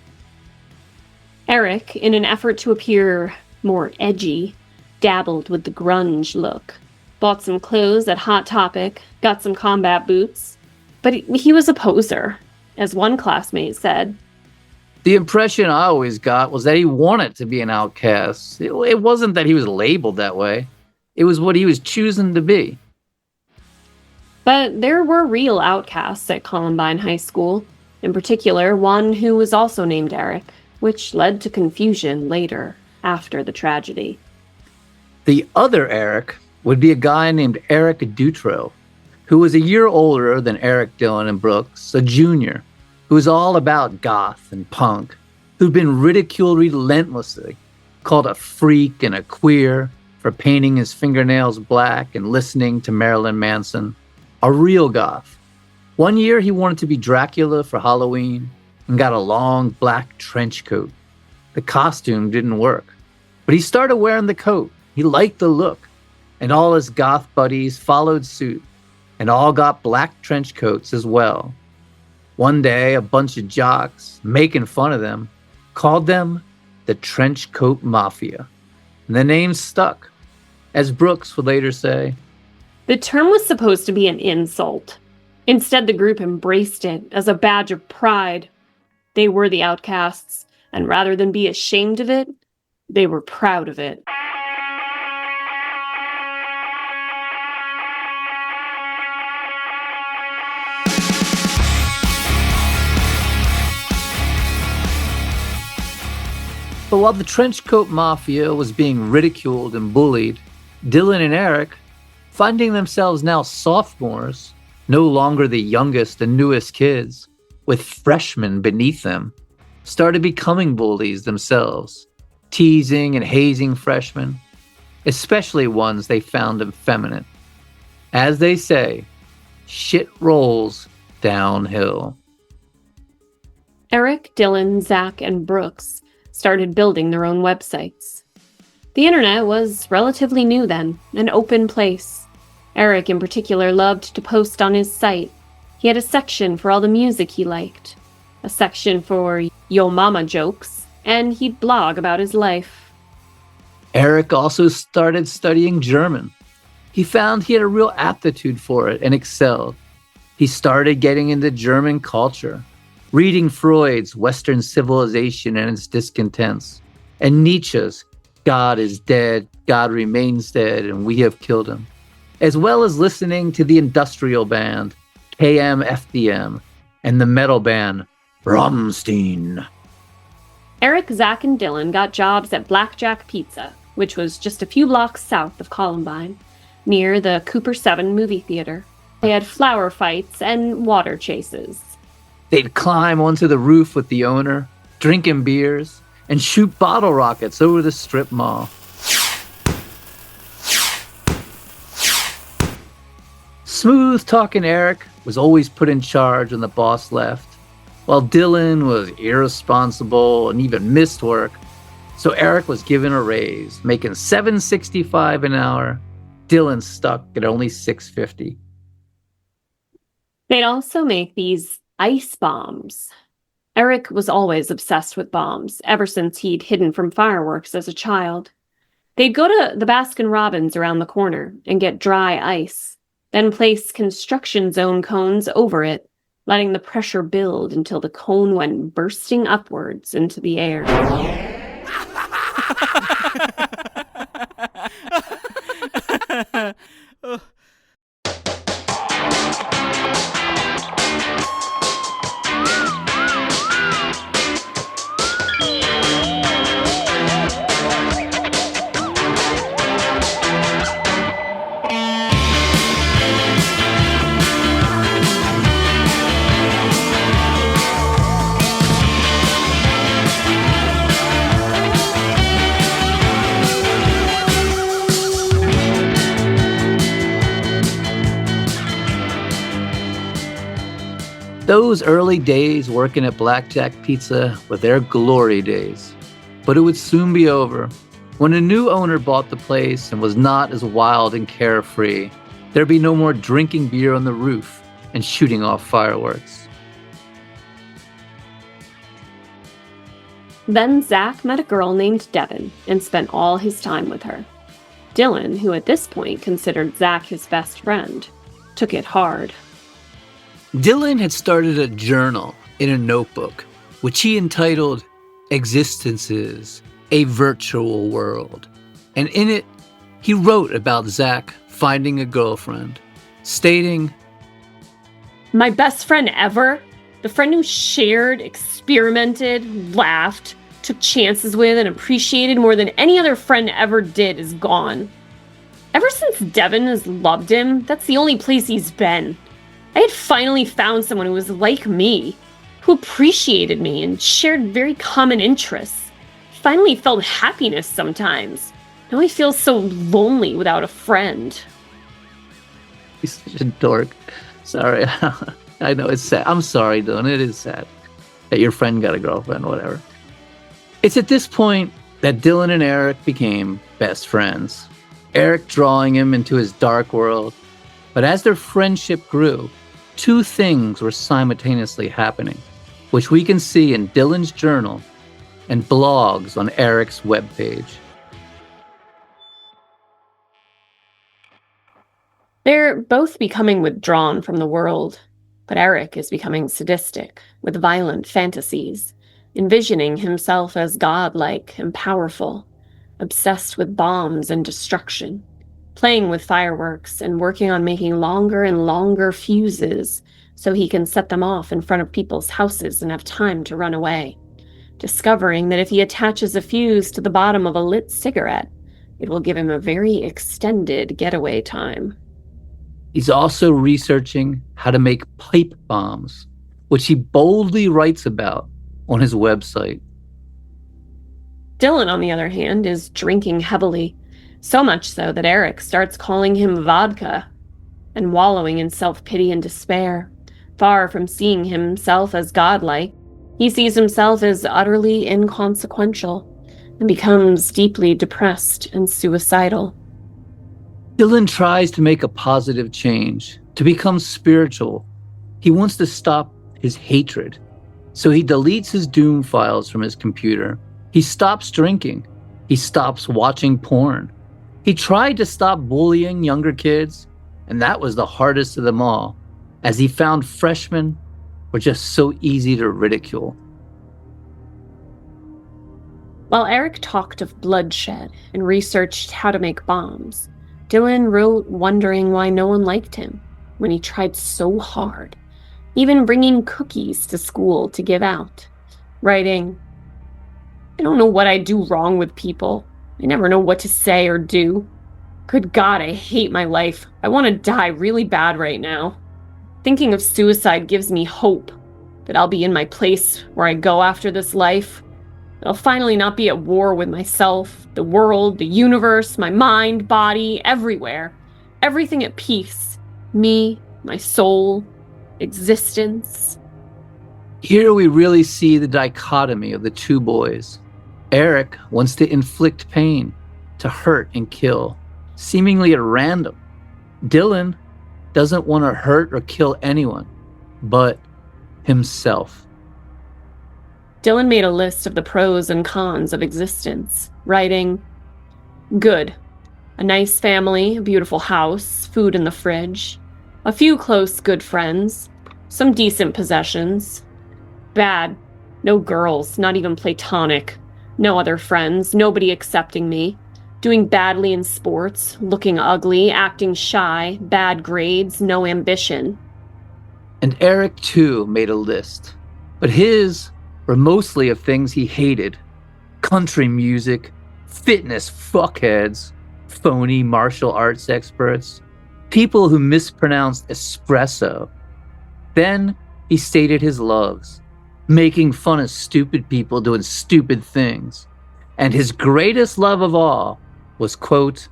Eric, in an effort to appear more edgy, dabbled with the grunge look, bought some clothes at Hot Topic, got some combat boots. But he was a poser, as one classmate said. The impression I always got was that he wanted to be an outcast. It wasn't that he was labeled that way. It was what he was choosing to be. But there were real outcasts at Columbine High School, in particular one who was also named Eric, which led to confusion later, after the tragedy. The other Eric would be a guy named Eric Dutro, who was a year older than Eric, Dylan, and Brooks, a junior, who was all about goth and punk, who'd been ridiculed relentlessly, called a freak and a queer for painting his fingernails black and listening to Marilyn Manson, a real goth. One year he wanted to be Dracula for Halloween and got a long black trench coat. The costume didn't work, but he started wearing the coat. He liked the look, and all his goth buddies followed suit and all got black trench coats as well. One day, a bunch of jocks, making fun of them, called them the Trench Coat Mafia, and the name stuck. As Brooks would later say, the term was supposed to be an insult. Instead, the group embraced it as a badge of pride. They were the outcasts, and rather than be ashamed of it, they were proud of it. But while the Trenchcoat Mafia was being ridiculed and bullied, Dylan and Eric, finding themselves now sophomores, no longer the youngest and newest kids, with freshmen beneath them, started becoming bullies themselves, teasing and hazing freshmen, especially ones they found effeminate. As they say, shit rolls downhill. Eric, Dylan, Zach, and Brooks started building their own websites. The internet was relatively new then, an open place. Eric in particular loved to post on his site. He had a section for all the music he liked, a section for yo mama jokes, and he'd blog about his life. Eric also started studying German. He found he had a real aptitude for it and excelled. He started getting into German culture, reading Freud's Western Civilization and its Discontents, and Nietzsche's God is dead, God remains dead, and we have killed him, as well as listening to the industrial band KMFDM and the metal band Rammstein. Eric, Zach, and Dylan got jobs at Blackjack Pizza, which was just a few blocks south of Columbine, near the Cooper 7 movie theater. They had flower fights and water chases. They'd climb onto the roof with the owner, drinking beers, and shoot bottle rockets over the strip mall. Smooth-talking Eric was always put in charge when the boss left, while Dylan was irresponsible and even missed work. So Eric was given a raise, making $7.65 an hour. Dylan stuck at only $6.50. They'd also make these ice bombs. Eric was always obsessed with bombs, ever since he'd hidden from fireworks as a child. They'd go to the Baskin-Robbins around the corner and get dry ice, then place construction zone cones over it, letting the pressure build until the cone went bursting upwards into the air. Those early days working at Blackjack Pizza were their glory days. But it would soon be over. When a new owner bought the place and was not as wild and carefree, there'd be no more drinking beer on the roof and shooting off fireworks. Then Zach met a girl named Devin and spent all his time with her. Dylan, who at this point considered Zach his best friend, took it hard. Dylan had started a journal in a notebook, which he entitled Existences, a Virtual World. And in it, he wrote about Zach finding a girlfriend, stating, "My best friend ever, the friend who shared, experimented, laughed, took chances with, and appreciated more than any other friend ever did, is gone. Ever since Devin has loved him, that's the only place he's been. I had finally found someone who was like me, who appreciated me and shared very common interests. Finally felt happiness sometimes. Now I feel so lonely without a friend." He's such a dork. Sorry. I know it's sad. I'm sorry, Dylan. It is sad that your friend got a girlfriend, whatever. It's at this point that Dylan and Eric became best friends. Eric drawing him into his dark world. But as their friendship grew, two things were simultaneously happening, which we can see in Dylan's journal and blogs on Eric's webpage. They're both becoming withdrawn from the world, but Eric is becoming sadistic, with violent fantasies, envisioning himself as godlike and powerful, obsessed with bombs and destruction, playing with fireworks and working on making longer and longer fuses so he can set them off in front of people's houses and have time to run away, discovering that if he attaches a fuse to the bottom of a lit cigarette, it will give him a very extended getaway time. He's also researching how to make pipe bombs, which he boldly writes about on his website. Dylan, on the other hand, is drinking heavily, so much so that Eric starts calling him vodka and wallowing in self-pity and despair. Far from seeing himself as godlike, he sees himself as utterly inconsequential and becomes deeply depressed and suicidal. Dylan tries to make a positive change, to become spiritual. He wants to stop his hatred, so he deletes his Doom files from his computer. He stops drinking. He stops watching porn. He tried to stop bullying younger kids, and that was the hardest of them all, as he found freshmen were just so easy to ridicule. While Eric talked of bloodshed and researched how to make bombs, Dylan wrote wondering why no one liked him when he tried so hard, even bringing cookies to school to give out, writing, "I don't know what I do wrong with people. I never know what to say or do. Good God, I hate my life. I want to die really bad right now. Thinking of suicide gives me hope that I'll be in my place where I go after this life. I'll finally not be at war with myself, the world, the universe, my mind, body, everywhere. Everything at peace. Me, my soul, existence." Here we really see the dichotomy of the two boys. Eric wants to inflict pain, to hurt and kill, seemingly at random. Dylan doesn't want to hurt or kill anyone, but himself. Dylan made a list of the pros and cons of existence, writing, "Good. A nice family, a beautiful house, food in the fridge, a few close good friends, some decent possessions. Bad. No girls, not even platonic. No other friends, nobody accepting me. Doing badly in sports, looking ugly, acting shy, bad grades, no ambition." And Eric, too, made a list. But his were mostly of things he hated. Country music, fitness fuckheads, phony martial arts experts, people who mispronounced espresso. Then he stated his loves, making fun of stupid people doing stupid things. And his greatest love of all was, quote,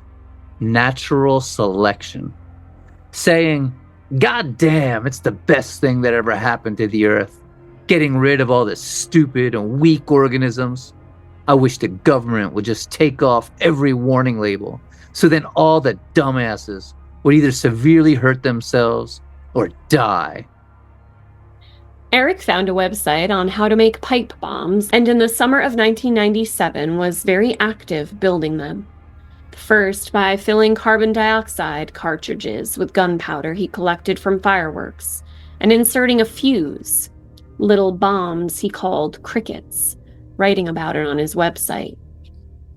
natural selection, saying, "God damn, it's the best thing that ever happened to the earth. Getting rid of all the stupid and weak organisms. I wish the government would just take off every warning label, so then all the dumbasses would either severely hurt themselves or die." Eric found a website on how to make pipe bombs, and in the summer of 1997 was very active building them. First, by filling carbon dioxide cartridges with gunpowder he collected from fireworks, and inserting a fuse, little bombs he called crickets, writing about it on his website.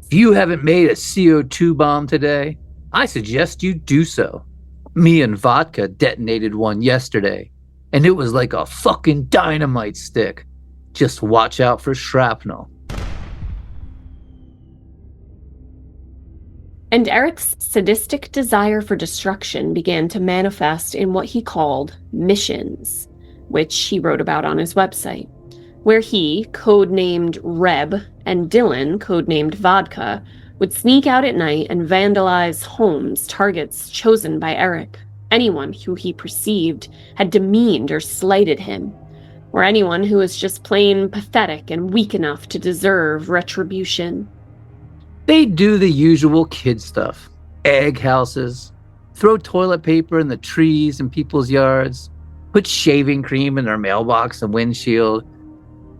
If you haven't made a CO2 bomb today, I suggest you do so. Me and Vodka detonated one yesterday, and it was like a fucking dynamite stick. Just watch out for shrapnel. And Eric's sadistic desire for destruction began to manifest in what he called missions, which he wrote about on his website, where he, codenamed Reb, and Dylan, codenamed Vodka, would sneak out at night and vandalize homes, targets chosen by Eric. anyone who he perceived had demeaned or slighted him, or anyone who was just plain pathetic and weak enough to deserve retribution. They do the usual kid stuff. Egg houses, throw toilet paper in the trees in people's yards, put shaving cream in their mailbox and windshield,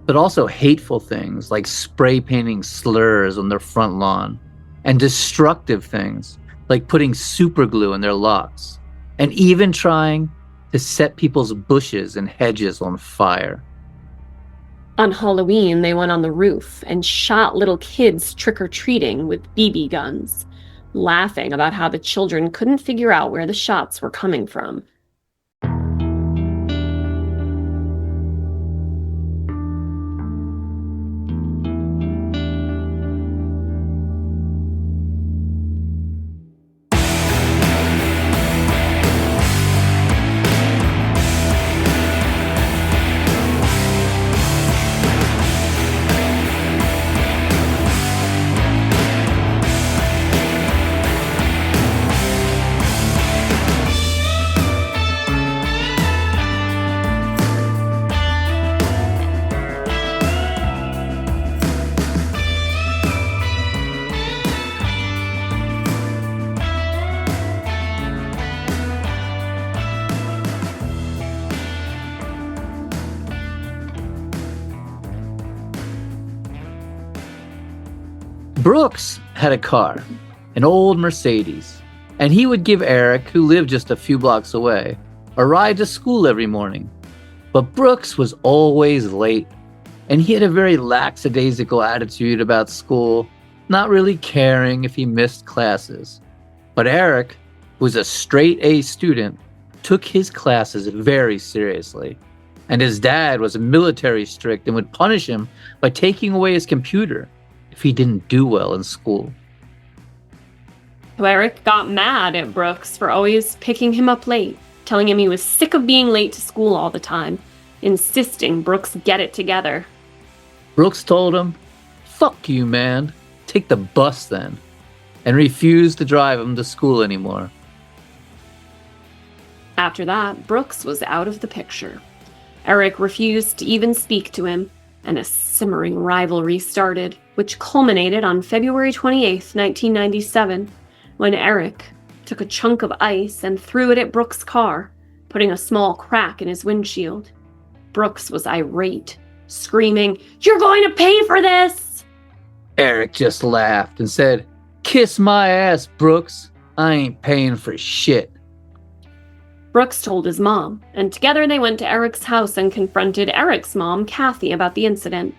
but also hateful things like spray painting slurs on their front lawn, and destructive things like putting super glue in their locks, and even trying to set people's bushes and hedges on fire. On Halloween, they went on the roof and shot little kids trick-or-treating with BB guns, laughing about how the children couldn't figure out where the shots were coming from. Brooks had a car, an old Mercedes, and he would give Eric, who lived just a few blocks away, a ride to school every morning. But Brooks was always late, and he had a very lackadaisical attitude about school, not really caring if he missed classes. But Eric, who was a straight A student, took his classes very seriously, and his dad was military strict and would punish him by taking away his computer if he didn't do well in school. So Eric got mad at Brooks for always picking him up late, telling him he was sick of being late to school all the time, insisting Brooks get it together. Brooks told him, "Fuck you, man. Take the bus then," and refused to drive him to school anymore. After that, Brooks was out of the picture. Eric refused to even speak to him, and a simmering rivalry started, which culminated on February 28th, 1997, when Eric took a chunk of ice and threw it at Brooks' car, putting a small crack in his windshield. Brooks was irate, screaming, "You're going to pay for this!" Eric just laughed and said, "Kiss my ass, Brooks. I ain't paying for shit." Brooks told his mom, and together they went to Eric's house and confronted Eric's mom, Kathy, about the incident.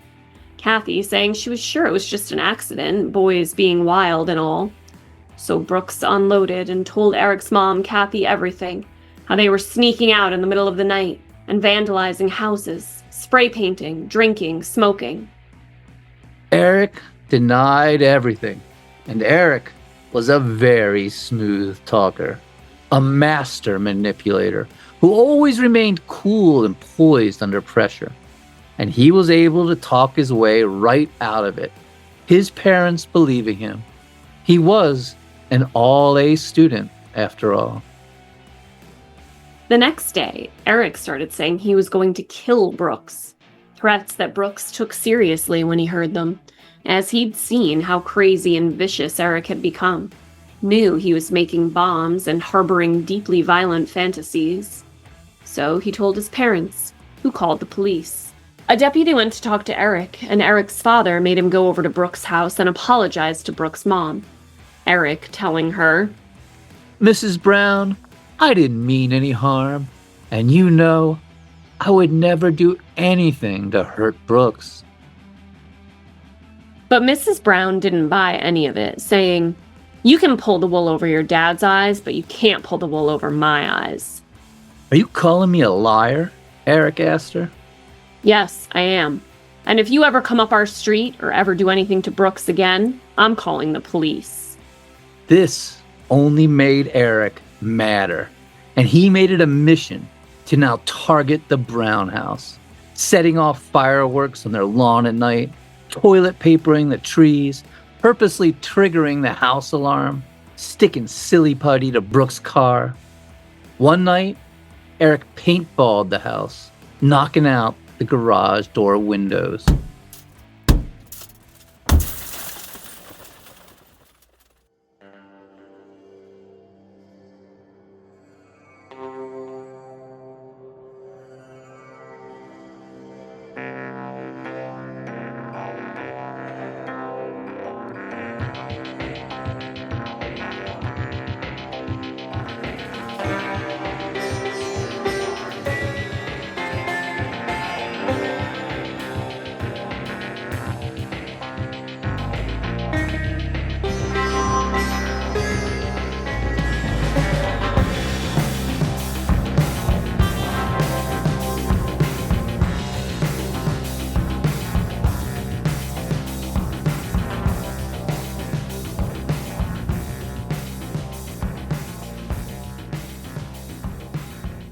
Kathy saying she was sure it was just an accident, boys being wild and all. So Brooks unloaded and told Eric's mom, Kathy, everything, how they were sneaking out in the middle of the night and vandalizing houses, spray painting, drinking, smoking. Eric denied everything, and Eric was a very smooth talker, a master manipulator who always remained cool and poised under pressure. And he was able to talk his way right out of it, his parents believing him. He was an all-A student, after all. The next day, Eric started saying he was going to kill Brooks, threats that Brooks took seriously when he heard them, as he'd seen how crazy and vicious Eric had become, knew he was making bombs and harboring deeply violent fantasies. So he told his parents, who called the police. A deputy went to talk to Eric, and Eric's father made him go over to Brooks' house and apologize to Brooks' mom. Eric telling her, "Mrs. Brown, I didn't mean any harm, and you know, I would never do anything to hurt Brooks." But Mrs. Brown didn't buy any of it, saying, "You can pull the wool over your dad's eyes, but you can't pull the wool over my eyes." "Are you calling me a liar?" Eric asked her. "Yes, I am. And if you ever come up our street or ever do anything to Brooks again, I'm calling the police." This only made Eric madder, and he made it a mission to now target the Brown house, setting off fireworks on their lawn at night, toilet papering the trees, purposely triggering the house alarm, sticking silly putty to Brooks' car. One night, Eric paintballed the house, knocking out the garage door windows.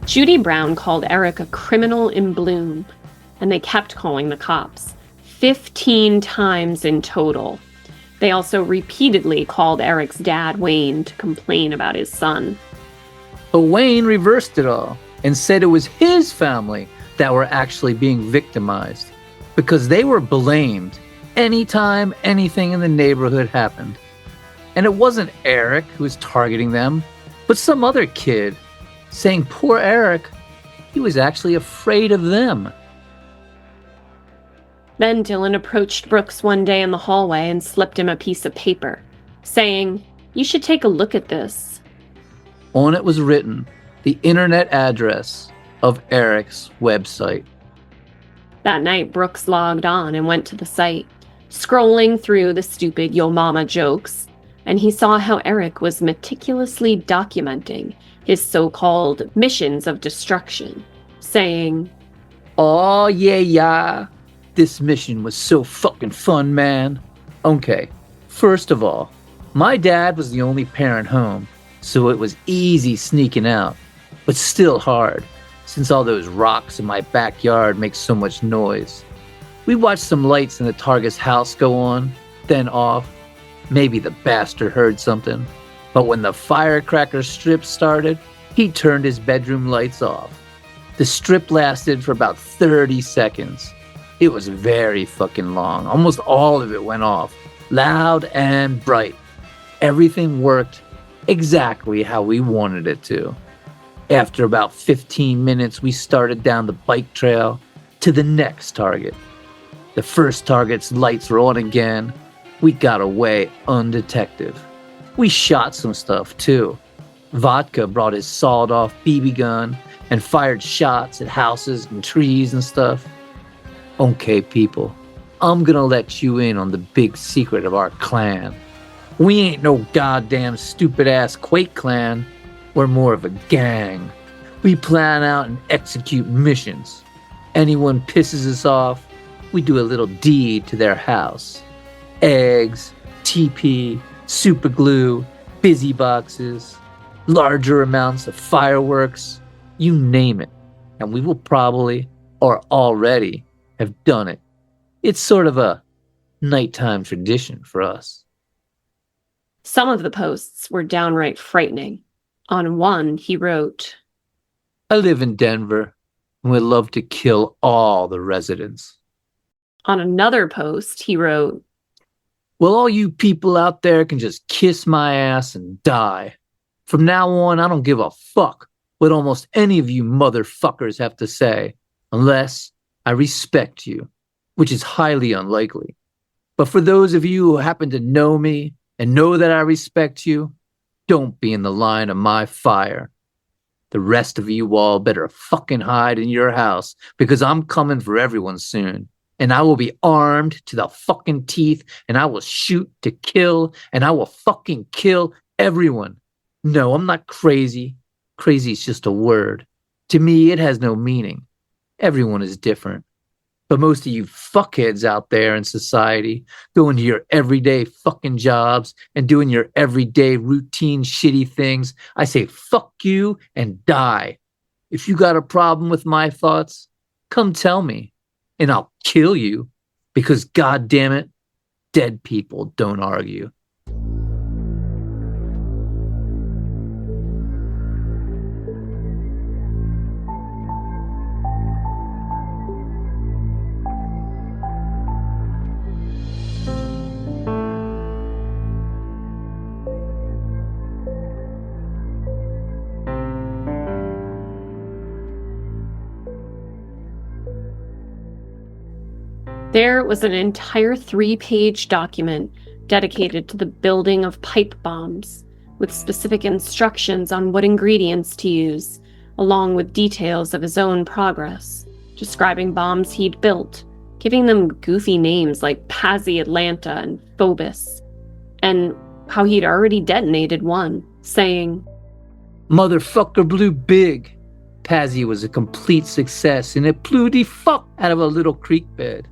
Judy Brown called Eric a criminal in bloom, and they kept calling the cops, 15 times in total. They also repeatedly called Eric's dad, Wayne, to complain about his son. But Wayne reversed it all and said it was his family that were actually being victimized because they were blamed anytime anything in the neighborhood happened. And it wasn't Eric who was targeting them, but some other kid, saying poor Eric, he was actually afraid of them. Then Dylan approached Brooks one day in the hallway and slipped him a piece of paper, saying, "You should take a look at this." On it was written the internet address of Eric's website. That night, Brooks logged on and went to the site, scrolling through the stupid yo mama jokes, and he saw how Eric was meticulously documenting his so-called missions of destruction, saying, "Oh, yeah. This mission was so fucking fun, man. Okay, first of all, my dad was the only parent home, so it was easy sneaking out, but still hard, since all those rocks in my backyard make so much noise. We watched some lights in the target's house go on, then off. Maybe the bastard heard something. But when the firecracker strip started, he turned his bedroom lights off. The strip lasted for about 30 seconds. It was very fucking long. Almost all of it went off, loud and bright. Everything worked exactly how we wanted it to. After about 15 minutes, we started down the bike trail to the next target. The first target's lights were on again. We got away undetected. We shot some stuff too. Vodka brought his sawed-off BB gun and fired shots at houses and trees and stuff. Okay, people, I'm gonna let you in on the big secret of our clan. We ain't no goddamn stupid-ass Quake clan. We're more of a gang. We plan out and execute missions. Anyone pisses us off, we do a little deed to their house. Eggs, TP, super glue, busy boxes, larger amounts of fireworks, you name it. And we will probably, or already, have done it. It's sort of a nighttime tradition for us. Some of the posts were downright frightening. On one, he wrote, I live in Denver and would love to kill all the residents. On another post, he wrote, well, all you people out there can just kiss my ass and die. From now on, I don't give a fuck what almost any of you motherfuckers have to say, unless I respect you, which is highly unlikely. But for those of you who happen to know me and know that I respect you, don't be in the line of my fire. The rest of you all better fucking hide in your house, because I'm coming for everyone soon. And I will be armed to the fucking teeth, and I will shoot to kill, and I will fucking kill everyone. No, I'm not crazy. Crazy is just a word. To me, it has no meaning. Everyone is different. But most of you fuckheads out there in society, going to your everyday fucking jobs and doing your everyday routine shitty things, I say fuck you and die. If you got a problem with my thoughts, come tell me. And I'll kill you, because God damn it, dead people don't argue. There was an entire 3-page document dedicated to the building of pipe bombs, with specific instructions on what ingredients to use, along with details of his own progress, describing bombs he'd built, giving them goofy names like Pazzi Atlanta and Phobos, and how he'd already detonated one, saying, "Motherfucker blew big. Pazzi was a complete success, and it blew the fuck out of a little creek bed.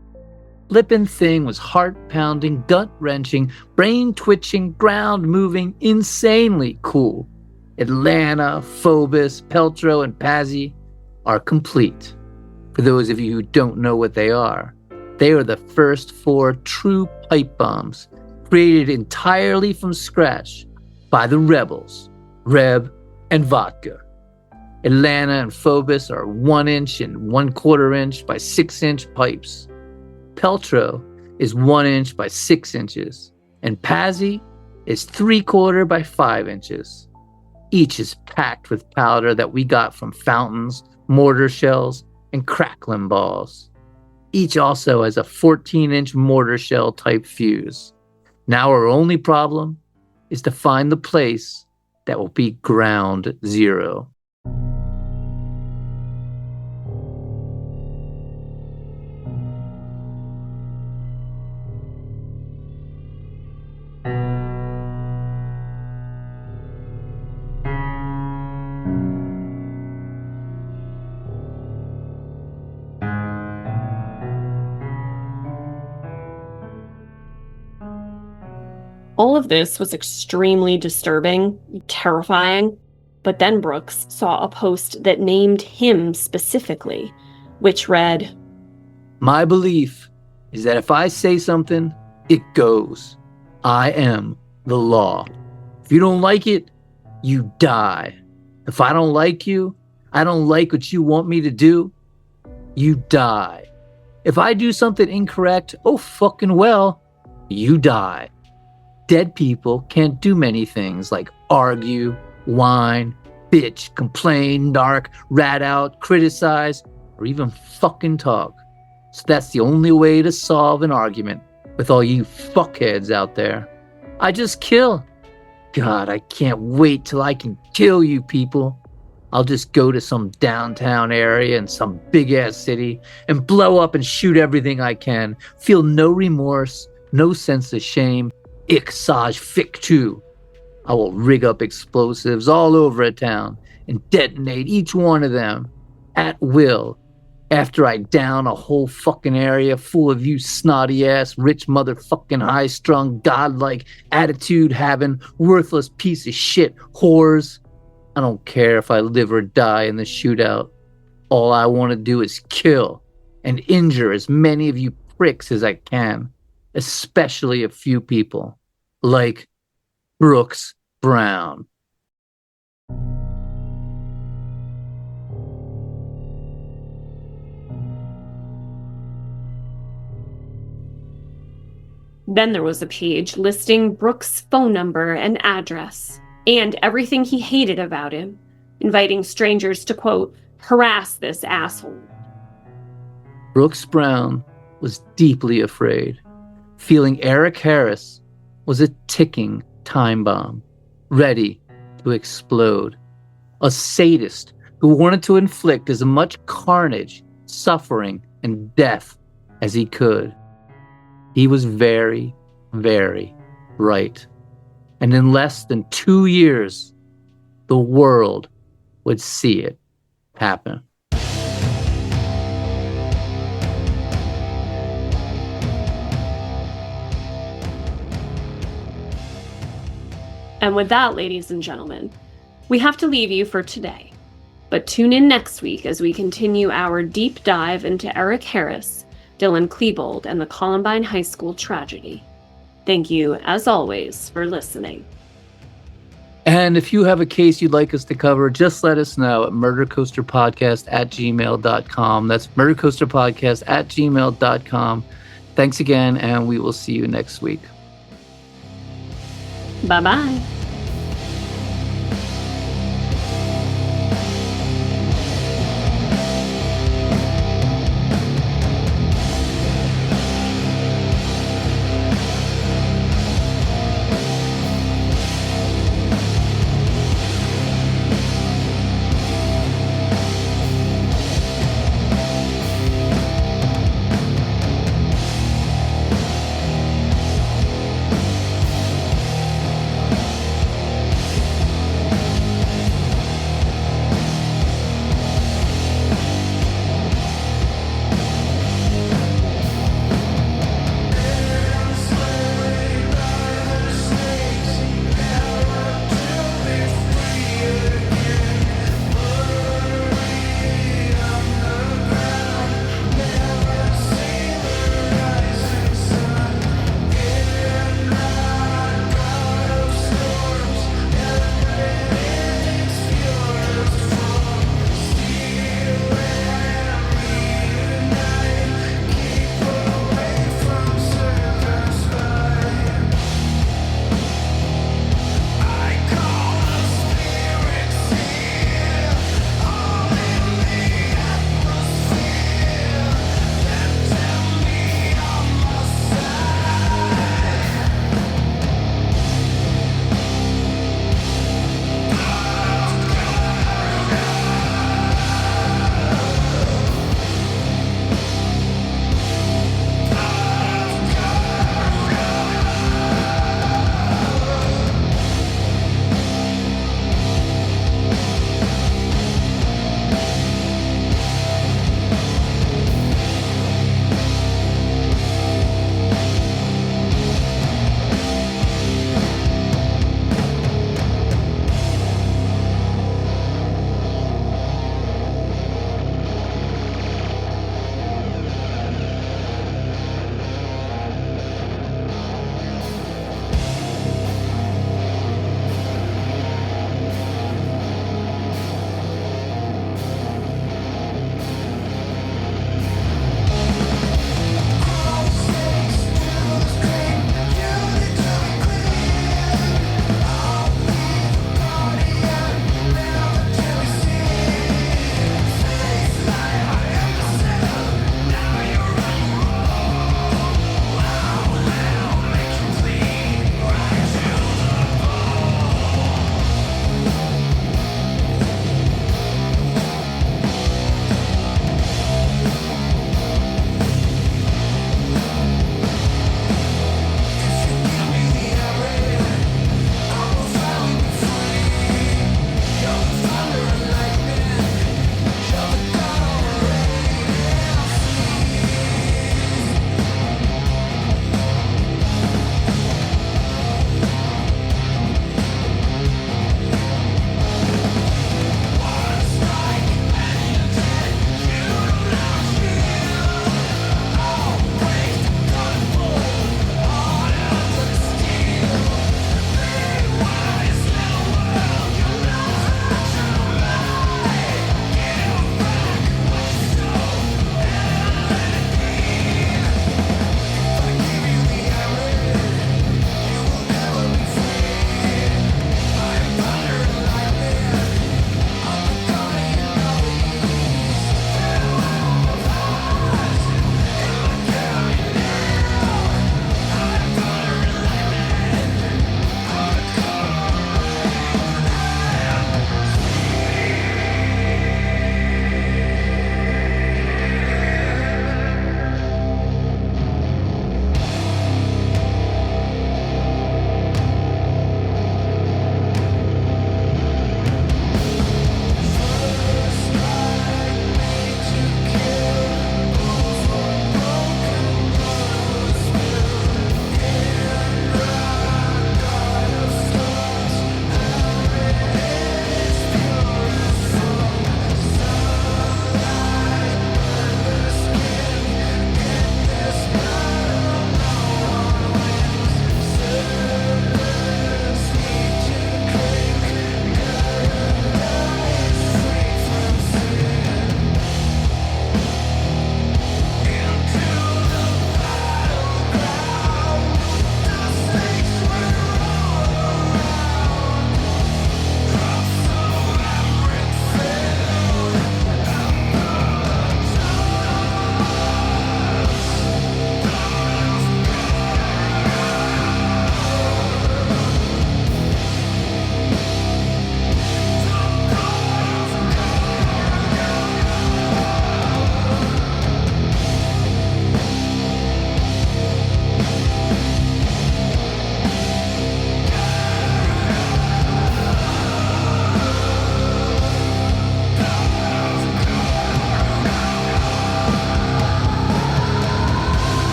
Flippin' thing was heart-pounding, gut-wrenching, brain-twitching, ground-moving, insanely cool. Atlanta, Phobos, Peltro, and Pazzi are complete. For those of you who don't know what they are the first 4 true pipe bombs created entirely from scratch by the rebels, Reb and Vodka. Atlanta and Phobos are 1 inch and 1/4 inch by 6 inch pipes. Peltro is 1 inch by 6 inches, and Pazzi is 3/4 by 5 inches. Each is packed with powder that we got from fountains, mortar shells, and crackling balls. Each also has a 14-inch mortar shell type fuse. Now our only problem is to find the place that will be ground zero." All of this was extremely disturbing, terrifying, but then Brooks saw a post that named him specifically, which read, "My belief is that if I say something, it goes. I am the law. If you don't like it, you die. If I don't like you, I don't like what you want me to do, you die. If I do something incorrect, oh fucking well, you die. Dead people can't do many things like argue, whine, bitch, complain, narc, rat out, criticize, or even fucking talk. So that's the only way to solve an argument with all you fuckheads out there. I just kill. God, I can't wait till I can kill you people. I'll just go to some downtown area in some big-ass city and blow up and shoot everything I can. Feel no remorse, no sense of shame. Ich sage fick too. I will rig up explosives all over a town and detonate each one of them at will after I down a whole fucking area full of you snotty-ass, rich motherfucking high-strung, godlike, attitude-having, worthless piece of shit whores. I don't care if I live or die in the shootout. All I want to do is kill and injure as many of you pricks as I can, especially a few people, like Brooks Brown." Then there was a page listing Brooks' phone number and address, and everything he hated about him, inviting strangers to, quote, harass this asshole. Brooks Brown was deeply afraid, feeling Eric Harris was a ticking time bomb, ready to explode. A sadist who wanted to inflict as much carnage, suffering, and death as he could. He was very, very right. And in less than 2 years, the world would see it happen. And with that, ladies and gentlemen, we have to leave you for today. But tune in next week as we continue our deep dive into Eric Harris, Dylan Klebold, and the Columbine High School tragedy. Thank you, as always, for listening. And if you have a case you'd like us to cover, just let us know at murdercoasterpodcast@gmail.com. That's murdercoasterpodcast@gmail.com. Thanks again, and we will see you next week. Bye-bye.